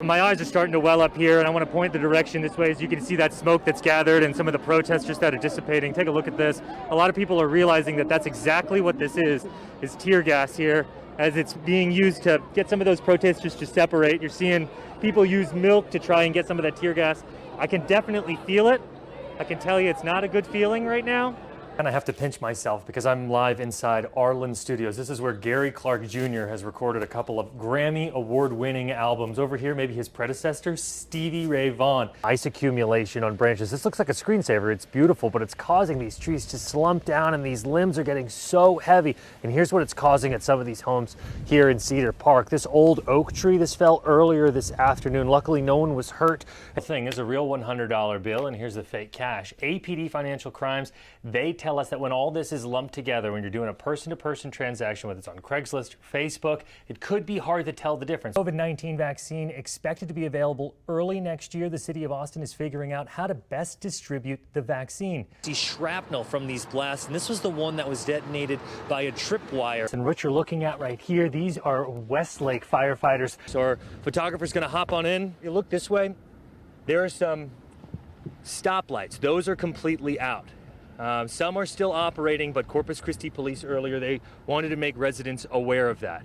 My eyes are starting to well up here, and I want to point the direction this way, as you can see that smoke that's gathered and some of the protesters that are dissipating. Take a look at this. A lot of people are realizing that that's exactly what this is tear gas here, as it's being used to get some of those protesters to separate. You're seeing people use milk to try and get some of that tear gas. I can definitely feel it. I can tell you it's not a good feeling right now. And I have to pinch myself because I'm live inside Arlen Studios. This is where Gary Clark Jr. has recorded a couple of Grammy award-winning albums. Over here, maybe his predecessor, Stevie Ray Vaughan. Ice accumulation on branches. This looks like a screensaver. It's beautiful, but it's causing these trees to slump down, and these limbs are getting so heavy. And here's what it's causing at some of these homes here in Cedar Park. This old oak tree, this fell earlier this afternoon. Luckily, no one was hurt. The thing is a real $100 bill, and here's the fake cash. APD Financial Crimes, they tell us that when all this is lumped together, when you're doing a person-to-person transaction, whether it's on Craigslist or Facebook, it could be hard to tell the difference. COVID-19 vaccine expected to be available early next year. The city of Austin is figuring out how to best distribute the vaccine. See shrapnel from these blasts, and this was the one that was detonated by a tripwire. And what you're looking at right here, these are Westlake firefighters. So our photographer's gonna hop on in. You look this way, there are some stoplights. Those are completely out. Some are still operating, but Corpus Christi police earlier, they wanted to make residents aware of that.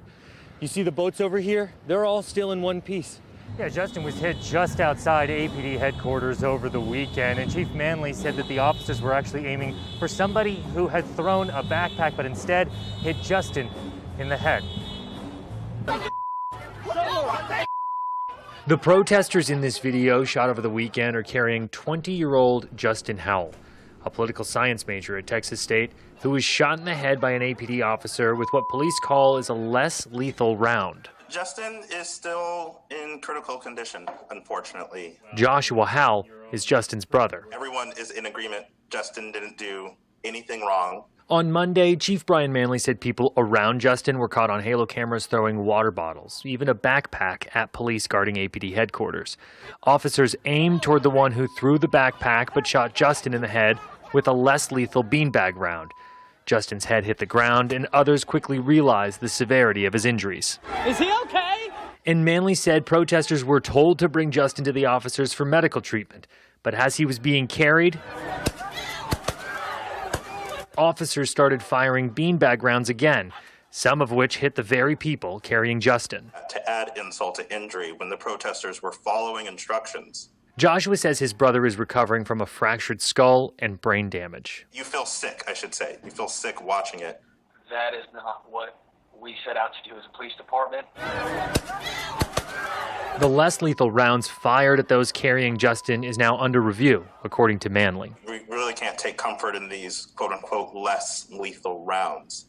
You see the boats over here? They're all still in one piece. Yeah, Justin was hit just outside APD headquarters over the weekend, and Chief Manley said that the officers were actually aiming for somebody who had thrown a backpack, but instead hit Justin in the head. The protesters in this video shot over the weekend are carrying 20-year-old Justin Howell, a political science major at Texas State, who was shot in the head by an APD officer with what police call is a less lethal round. Justin is still in critical condition, unfortunately. Joshua Howell is Justin's brother. Everyone is in agreement. Justin didn't do anything wrong. On Monday, Chief Brian Manley said people around Justin were caught on halo cameras throwing water bottles, even a backpack at police guarding APD headquarters. Officers aimed toward the one who threw the backpack but shot Justin in the head with a less lethal beanbag round. Justin's head hit the ground, and others quickly realized the severity of his injuries. Is he okay? And Manley said protesters were told to bring Justin to the officers for medical treatment, but as he was being carried, officers started firing beanbag rounds again, some of which hit the very people carrying Justin. To add insult to injury, when the protesters were following instructions. Joshua says his brother is recovering from a fractured skull and brain damage. You feel sick, I should say. You feel sick watching it. That is not what we set out to do as a police department. The less lethal rounds fired at those carrying Justin is now under review, according to Manley. We really can't take comfort in these quote-unquote less lethal rounds.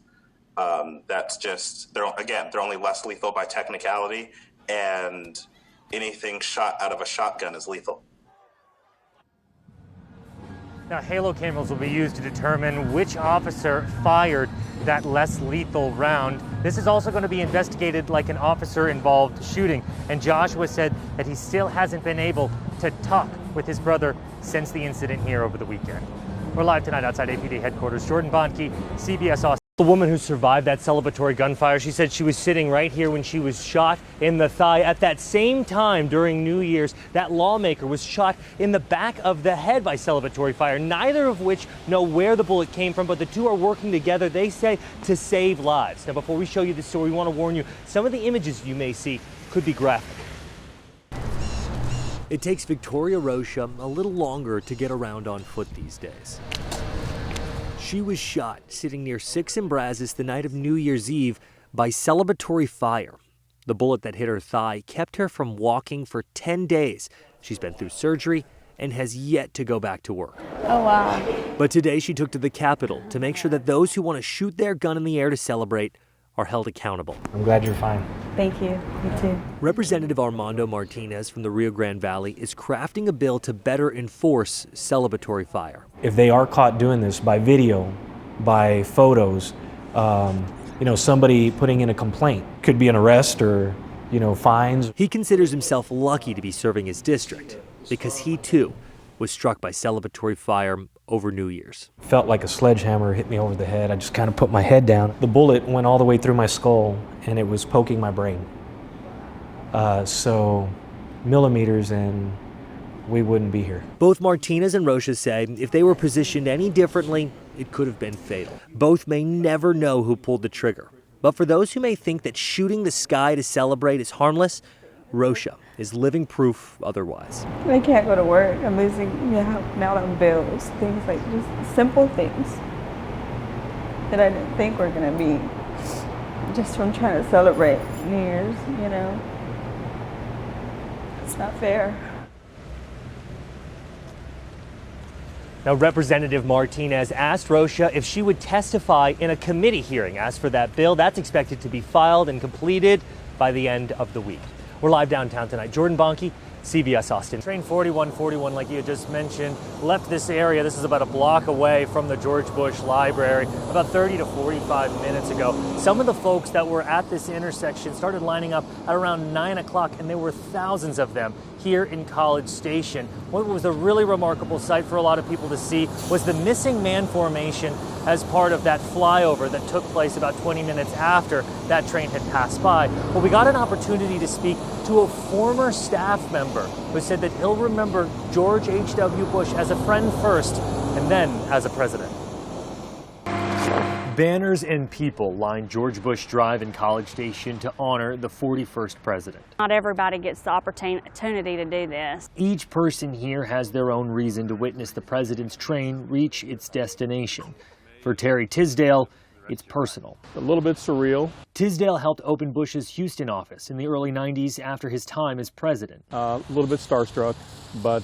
That's just, they're only less lethal by technicality, and anything shot out of a shotgun is lethal. Now, halo cameras will be used to determine which officer fired that less lethal round. This is also going to be investigated like an officer-involved shooting. And Joshua said that he still hasn't been able to talk with his brother since the incident here over the weekend. We're live tonight outside APD headquarters. Jordan Bontke, CBS Austin. The woman who survived that celebratory gunfire, she said she was sitting right here when she was shot in the thigh. At that same time during New Year's, that lawmaker was shot in the back of the head by celebratory fire, neither of which know where the bullet came from, but the two are working together, they say, to save lives. Now, before we show you this story, we want to warn you, some of the images you may see could be graphic. It takes Victoria Rocha a little longer to get around on foot these days. She was shot sitting near 6 in Brazos the night of New Year's Eve by celebratory fire. The bullet that hit her thigh kept her from walking for 10 days. She's been through surgery and has yet to go back to work. Oh, wow. But today she took to the Capitol to make sure that those who want to shoot their gun in the air to celebrate are held accountable. I'm glad you're fine. Thank you. You too. Representative Armando Martinez from the Rio Grande Valley is crafting a bill to better enforce celebratory fire. If they are caught doing this by video, by photos, somebody putting in a complaint, could be an arrest or, fines. He considers himself lucky to be serving his district because he too was struck by celebratory fire over New Year's. Felt like a sledgehammer hit me over the head. I just kind of put my head down. The bullet went all the way through my skull and it was poking my brain. So millimeters and we wouldn't be here. Both Martinez and Rocha say if they were positioned any differently, it could have been fatal. Both may never know who pulled the trigger. But for those who may think that shooting the sky to celebrate is harmless, Rocha is living proof otherwise. I can't go to work. I'm losing out on bills, things like just simple things that I didn't think were going to be just from trying to celebrate New Year's, you know. It's not fair. Now, Representative Martinez asked Rocha if she would testify in a committee hearing. As for that bill, that's expected to be filed and completed by the end of the week. We're live downtown tonight. Jordan Bontke, CBS Austin. Train 4141, like you had just mentioned, left this area. This is about a block away from the George Bush Library about 30 to 45 minutes ago. Some of the folks that were at this intersection started lining up at around 9 o'clock, and there were thousands of them here in College Station. What was a really remarkable sight for a lot of people to see was the missing man formation as part of that flyover that took place about 20 minutes after that train had passed by. Well, we got an opportunity to speak to a former staff member who said that he'll remember George H.W. Bush as a friend first and then as a president. Banners and people lined George Bush Drive in College Station to honor the 41st president. Not everybody gets the opportunity to do this. Each person here has their own reason to witness the president's train reach its destination. For Terry Tisdale, it's personal. A little bit surreal. Tisdale helped open Bush's Houston office in the early 90s after his time as president. A little bit starstruck, but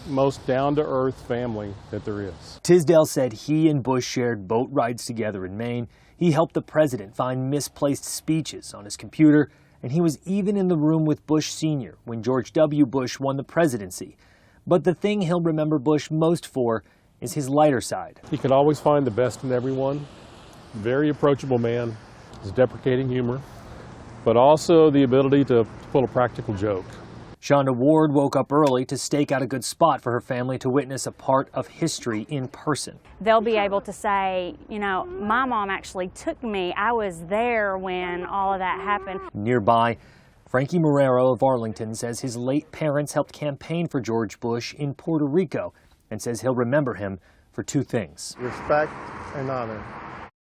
most down-to-earth family that there is. Tisdale said he and Bush shared boat rides together in Maine. He helped the president find misplaced speeches on his computer, and he was even in the room with Bush Sr. when George W. Bush won the presidency. But the thing he'll remember Bush most for is his lighter side. He could always find the best in everyone. Very approachable man, his deprecating humor, but also the ability to pull a practical joke. Shonda Ward woke up early to stake out a good spot for her family to witness a part of history in person. They'll be able to say, you know, my mom actually took me. I was there when all of that happened. Nearby, Frankie Marrero of Arlington says his late parents helped campaign for George Bush in Puerto Rico and says he'll remember him for two things: respect and honor.